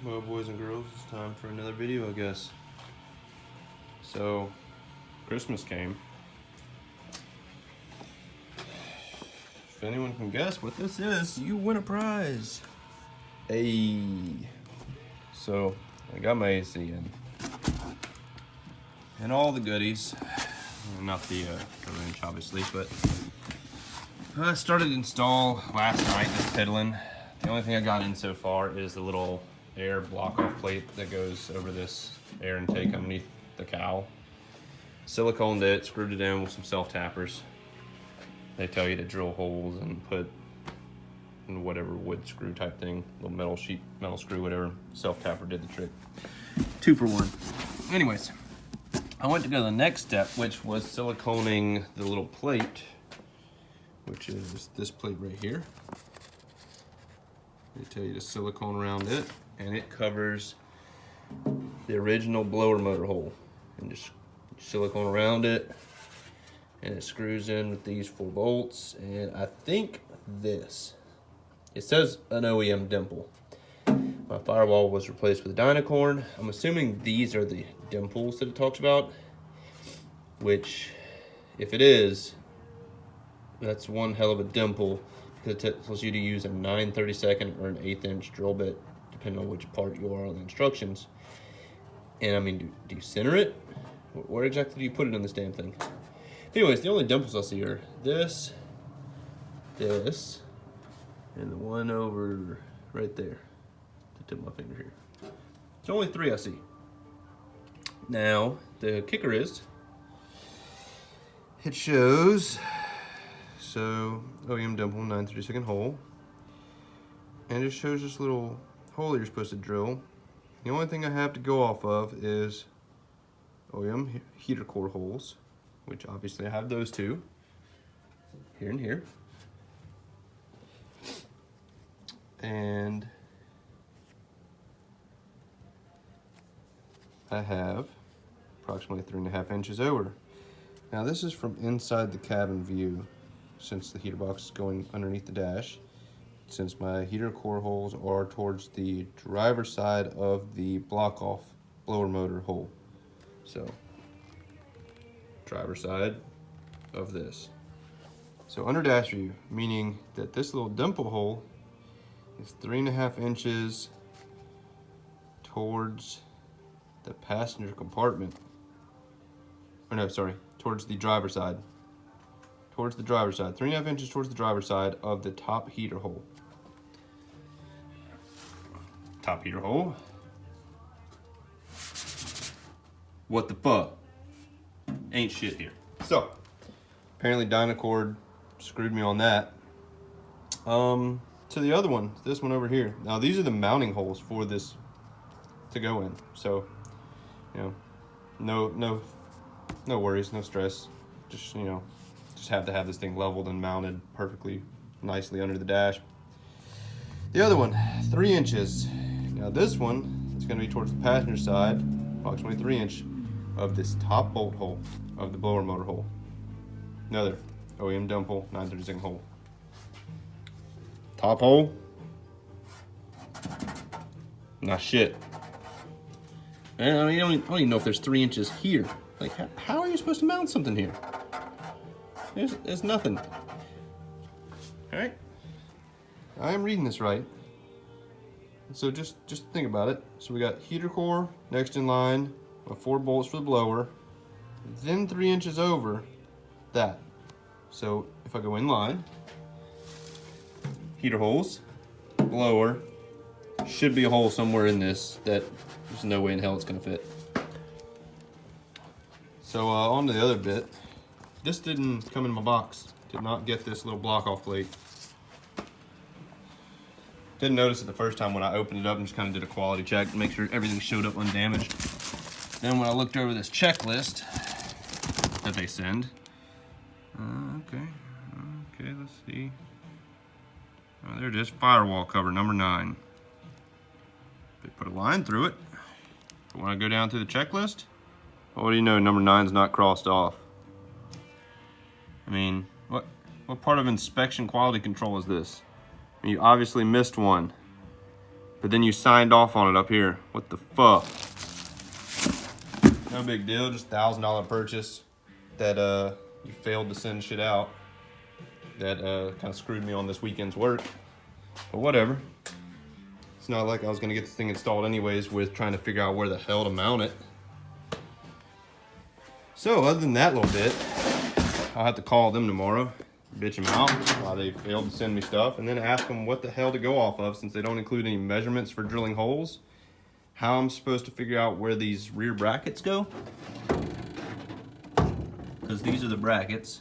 Well, boys and girls, it's time for another video, I guess. So, Christmas came. If anyone can guess what this is, you win a prize. Hey. So, I got my AC in. And all the goodies. Not the wrench, obviously, but I started to install last night, just piddling. The only thing I got in so far is the little air block-off plate that goes over this air intake underneath the cowl. Siliconed it, screwed it in with some self-tappers. They tell you to drill holes and put in whatever wood screw type thing, little metal sheet, metal screw, whatever. Self-tapper did the trick. 2 for 1. Anyways, I went to go to the next step, which was siliconing the little plate, which is this plate right here. They tell you to silicone around it, and it covers the original blower motor hole. And just silicone around it, and it screws in with these 4 bolts. And I think this, it says an OEM dimple. My firewall was replaced with a dynacorn. I'm assuming these are the dimples that it talks about, which, if it is, that's one hell of a dimple, because it tells you to use a 9/32 or an 1/8 inch drill bit, depending on which part you are on the instructions. And I mean, do you center it? Where exactly do you put it in this damn thing? Anyways, the only dimples I see are this, this, and the one over right there. The tip of my finger here. There's only 3 I see. Now, the kicker is, it shows, so OEM dimple, 9/32 hole. And it shows this little hole that you're supposed to drill. The only thing I have to go off of is OEM heater core holes, which obviously I have those 2, here and here. And I have approximately 3.5 inches over. Now this is from inside the cabin view, since the heater box is going underneath the dash, since my heater core holes are towards the driver's side of the block off blower motor hole. So, driver's side of this. So under dash view, meaning that this little dimple hole is 3.5 inches towards the passenger compartment. Or no, sorry, towards the driver's side. Towards the driver's side. 3.5 inches towards the driver's side of the top heater hole. Top heater hole. What the fuck? Ain't shit here. So, apparently dynacorn screwed me on that. To the other one, this one over here. Now these are the mounting holes for this to go in. So, you know, no worries, no stress. Just, you know, just have to have this thing leveled and mounted perfectly nicely under the dash. The other one, 3 inches. Now this one is going to be towards the passenger side, approximately 3 inch of this top bolt hole of the blower motor hole. Another OEM dimple, 9/32 hole. Top hole. Not shit. And I mean, I don't even know if there's 3 inches here. Like, how are you supposed to mount something here? There's nothing. All right. I am reading this right. So just think about it. So we got heater core next in line, 4 bolts for the blower, then 3 inches over that. So if I go in line, heater holes, blower, should be a hole somewhere in this that there's no way in hell it's gonna fit. So on to the other bit. This didn't come in my box. Did not get this little block off plate. Didn't notice it the first time when I opened it up and just kind of did a quality check to make sure everything showed up undamaged. Then when I looked over this checklist that they send, okay, let's see. Oh, there it is, firewall cover number 9. They put a line through it. But when I go down through the checklist, what do you know, number 9's not crossed off. I mean, what part of inspection quality control is this? I mean, you obviously missed one. but then you signed off on it up here. What the fuck? No big deal, just $1,000 purchase that you failed to send shit out. That kind of screwed me on this weekend's work, but whatever. It's not like I was gonna get this thing installed anyways with trying to figure out where the hell to mount it. So other than that little bit, I'll have to call them tomorrow, bitch them out why they failed to send me stuff, and then ask them what the hell to go off of since they don't include any measurements for drilling holes. How I'm supposed to figure out where these rear brackets go. Because these are the brackets.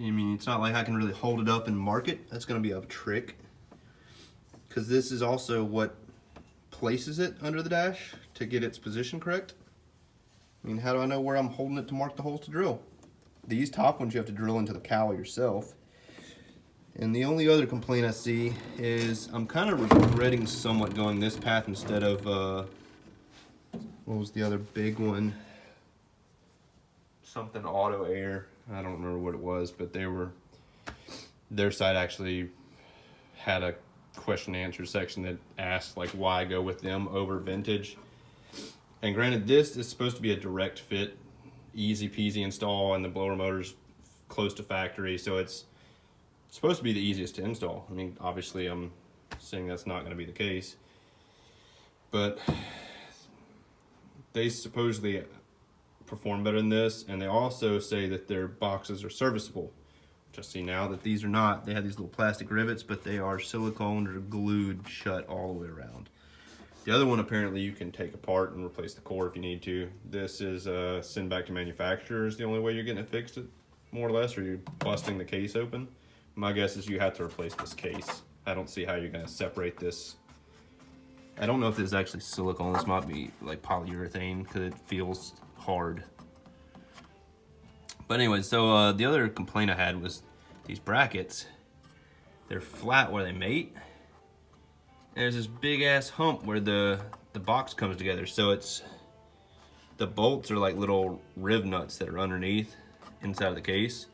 I mean, it's not like I can really hold it up and mark it. That's gonna be a trick. Because this is also what places it under the dash to get its position correct. I mean, how do I know where I'm holding it to mark the holes to drill? These top ones you have to drill into the cowl yourself. And the only other complaint I see is I'm kind of regretting somewhat going this path instead of, what was the other big one? Something auto air. I don't remember what it was, but their site actually had a question and answer section that asked like why go with them over vintage. And granted, this is supposed to be a direct fit, easy peasy install, and the blower motor's close to factory, so it's supposed to be the easiest to install. I mean, obviously I'm saying that's not going to be the case, but they supposedly perform better than this, and they also say that their boxes are serviceable, which I see now that these are not. They have these little plastic rivets, but they are silicone or glued shut all the way around. The other one, apparently you can take apart and replace the core if you need to. This is send back to manufacturer is the only way you're getting it fixed, more or less, or you're busting the case open. My guess is you have to replace this case. I don't see how you're gonna separate this. I don't know if this is actually silicone. This might be like polyurethane because it feels hard. But anyway, so the other complaint I had was these brackets. They're flat where they mate. There's this big ass hump where the box comes together. So it's, the bolts are like little riv nuts that are underneath inside of the case.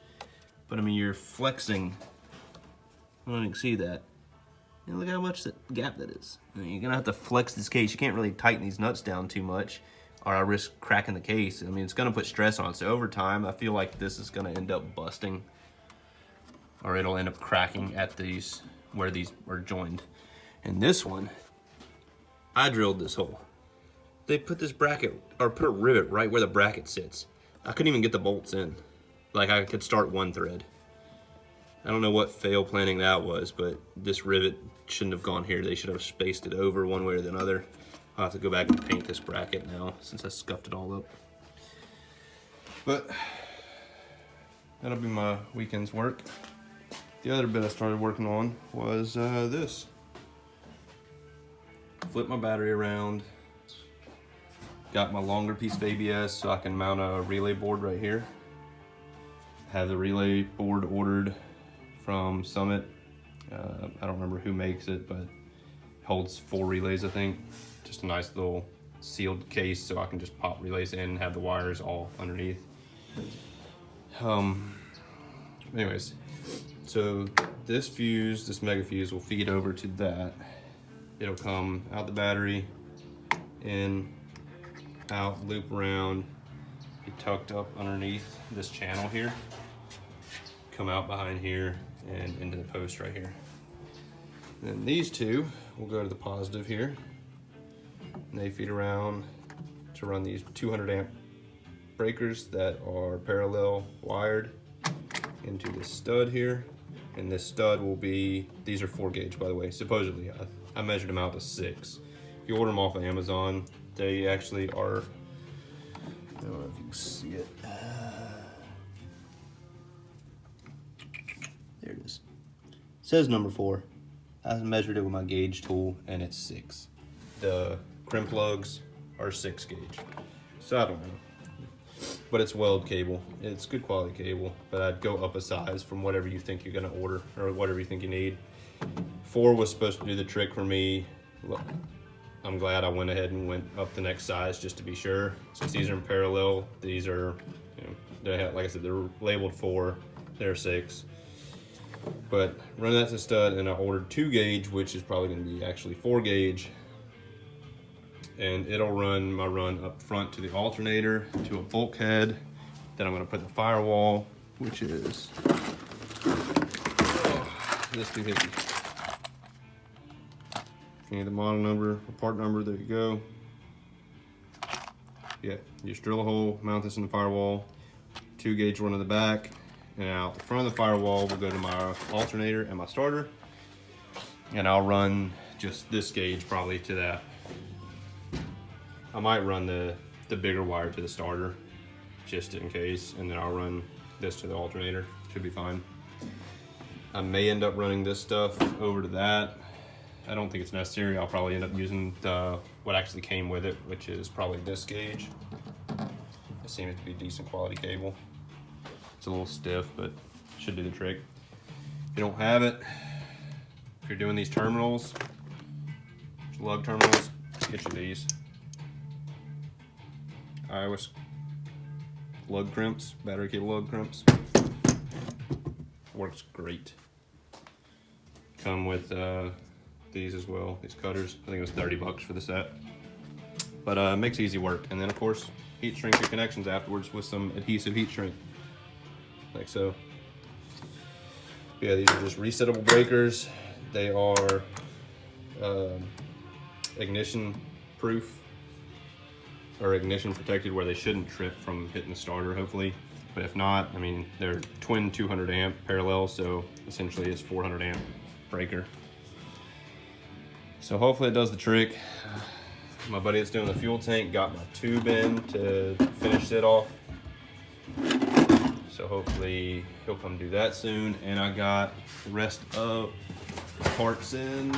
But I mean, you're flexing. I don't even see that. And look how much that gap that is. I mean, you're gonna have to flex this case. You can't really tighten these nuts down too much, or I risk cracking the case. I mean, it's gonna put stress on it. So over time, I feel like this is gonna end up busting, or it'll end up cracking at these, where these are joined. And this one, I drilled this hole. They put this bracket, or put a rivet right where the bracket sits. I couldn't even get the bolts in. Like I could start one thread. I don't know what fail planning that was, but this rivet shouldn't have gone here. They should have spaced it over one way or the other. I'll have to go back and paint this bracket now since I scuffed it all up. But that'll be my weekend's work. The other bit I started working on was this. Flip my battery around. Got my longer piece of ABS so I can mount a relay board right here. Have the relay board ordered from Summit. I don't remember who makes it, but it holds 4 relays, I think. Just a nice little sealed case so I can just pop relays in and have the wires all underneath. Anyways, so this fuse, this mega fuse will feed over to that. It'll come out the battery, in, out, loop around, be tucked up underneath this channel here, come out behind here and into the post right here. Then these two will go to the positive here, and they feed around to run these 200 amp breakers that are parallel wired into this stud here. And this stud will be, these are 4 gauge by the way, supposedly. I measured them out to 6. If you order them off of Amazon, they actually are, I don't know if you can see it. There it is. It says number 4. I measured it with my gauge tool and it's 6. The crimp plugs are 6 gauge. So I don't know. But it's weld cable. It's good quality cable, but I'd go up a size from whatever you think you're gonna order or whatever you think you need. 4 was supposed to do the trick for me. Look, I'm glad I went ahead and went up the next size just to be sure. Since these are in parallel, these are, you know, they have, like I said, they're labeled 4, they're 6. But run that to stud, and I ordered 2 gauge, which is probably going to be actually 4 gauge. And it'll run my run up front to the alternator, to a bulkhead. Then I'm going to put the firewall, which is this 250. If you need the model number or part number, there you go. Yeah, you just drill a hole, mount this in the firewall, 2 gauge run in the back, and out the front of the firewall will go to my alternator and my starter. And I'll run just this gauge probably to that. I might run the bigger wire to the starter just in case, and then I'll run this to the alternator. Should be fine. I may end up running this stuff over to that. I don't think it's necessary. I'll probably end up using what actually came with it, which is probably this gauge. It seems to be decent quality cable. It's a little stiff, but should do the trick. If you don't have it, if you're doing these terminals, lug terminals, get you these. Iris lug crimps, battery cable lug crimps. Works great. Come with these as well, these cutters. I think it was 30 bucks for the set. But makes easy work. And then of course, heat shrink your connections afterwards with some adhesive heat shrink, like so. Yeah, these are just resettable breakers. They are ignition proof, or ignition protected, where they shouldn't trip from hitting the starter, hopefully. But if not, I mean, they're twin 200 amp parallel, so essentially it's 400 amp breaker. So hopefully it does the trick. My buddy that's doing the fuel tank got my tube in to finish it off. So hopefully he'll come do that soon. And I got the rest of the parts in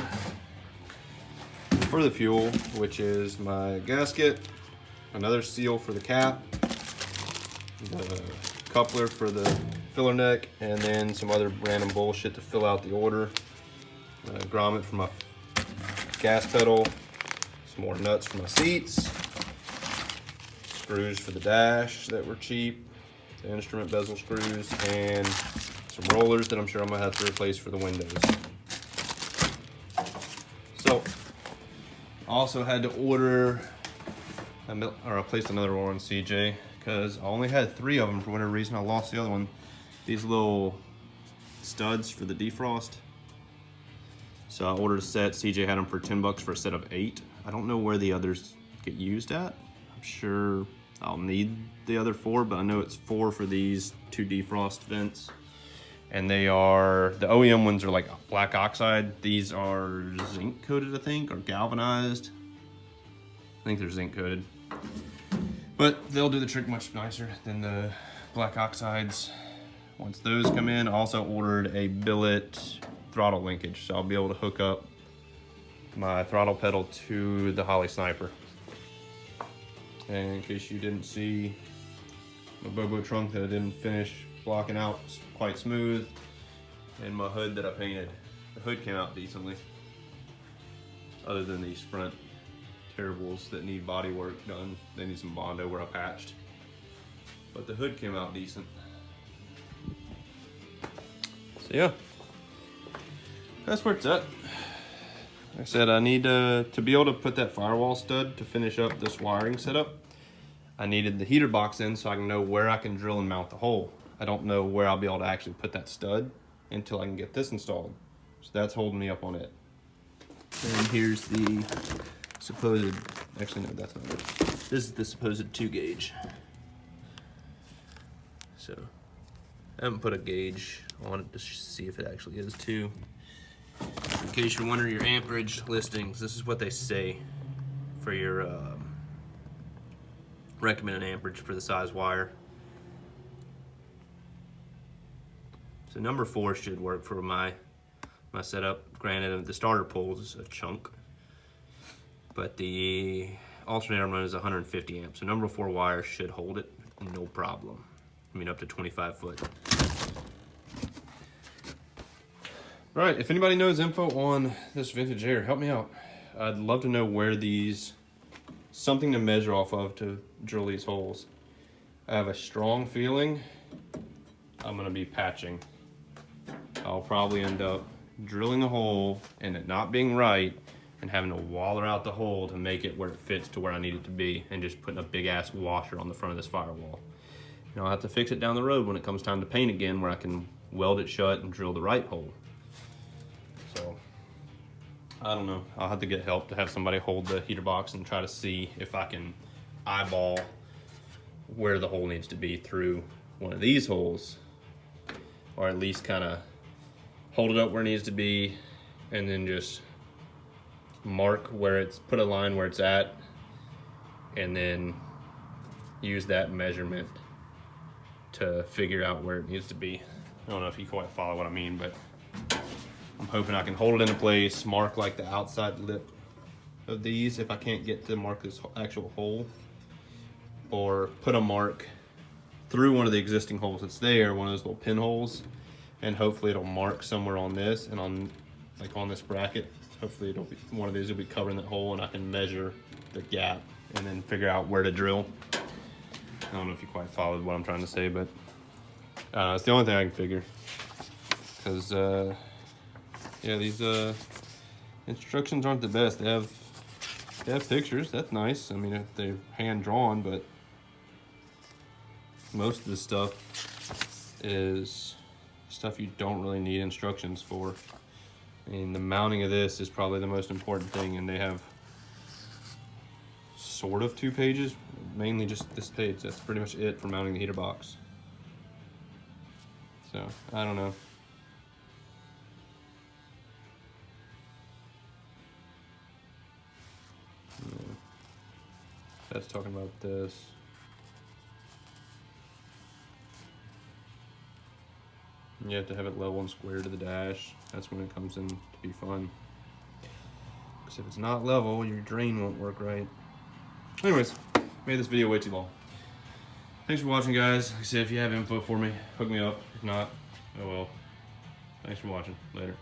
for the fuel, which is my gasket, another seal for the cap, the coupler for the filler neck, and then some other random bullshit to fill out the order. Grommet for my gas pedal, some more nuts for my seats, screws for the dash that were cheap, the instrument bezel screws, and some rollers that I'm sure I'm gonna have to replace for the windows. So, also had to order, I placed another order on CJ because I only had 3 of them for whatever reason. I lost the other one. These little studs for the defrost. So I ordered a set. CJ had them for 10 bucks for a set of 8. I don't know where the others get used at. I'm sure I'll need the other 4, but I know it's 4 for these 2 defrost vents. And they are, the OEM ones are like black oxide. These are zinc coated, I think, or galvanized. I think they're zinc coated. But they'll do the trick much nicer than the black oxides. Once those come in, I also ordered a billet throttle linkage, so I'll be able to hook up my throttle pedal to the Holly Sniper. And in case you didn't see my Bobo trunk that I didn't finish blocking out quite smooth, and my hood that I painted. The hood came out decently, other than these front terribles that need body work done. They need some Bondo where I patched, but the hood came out decent. So yeah, that's where it's at. Like I said, I need to be able to put that firewall stud to finish up this wiring setup. I needed the heater box in so I can know where I can drill and mount the hole. I don't know where I'll be able to actually put that stud until I can get this installed. So that's holding me up on it. And here's the supposed, actually no, that's not it. This is the supposed 2 gauge. So I haven't put a gauge on it to see if it actually is 2. In case you're wondering your amperage listings, this is what they say for your recommended amperage for the size wire. So number 4 should work for my setup. Granted, the starter pole is a chunk, but the alternator run is 150 amps. So number 4 wire should hold it, no problem. I mean, up to 25 foot. All right, if anybody knows info on this vintage air, help me out. I'd love to know where these, something to measure off of to drill these holes. I have a strong feeling I'm gonna be patching. I'll probably end up drilling a hole and it not being right and having to waller out the hole to make it where it fits to where I need it to be, and just putting a big ass washer on the front of this firewall. And I'll have to fix it down the road when it comes time to paint again, where I can weld it shut and drill the right hole. So I don't know. I'll have to get help to have somebody hold the heater box and try to see if I can eyeball where the hole needs to be through one of these holes, or at least kind of hold it up where it needs to be, and then just mark where it's, put a line where it's at, and then use that measurement to figure out where it needs to be. I don't know if you quite follow what I mean, but I'm hoping I can hold it into place, mark like the outside lip of these if I can't get to mark this actual hole, or put a mark through one of the existing holes that's there, one of those little pinholes, and hopefully it'll mark somewhere on this, and on like on this bracket, hopefully it'll be, one of these will be covering that hole, and I can measure the gap and then figure out where to drill. I don't know if you quite followed what I'm trying to say, but it's the only thing I can figure. Because yeah, these instructions aren't the best. They have pictures, that's nice. I mean, they're hand drawn, but most of the stuff is stuff you don't really need instructions for. I mean, the mounting of this is probably the most important thing, and they have sort of 2 pages, mainly just this page. That's pretty much it for mounting the heater box. So, I don't know. Yeah. That's talking about this. You have to have it level and square to the dash. That's when it comes in to be fun. Because if it's not level, your drain won't work right. Anyways, made this video way too long. Thanks for watching, guys. Like I said, if you have info for me, hook me up. If not, oh well. Thanks for watching. Later.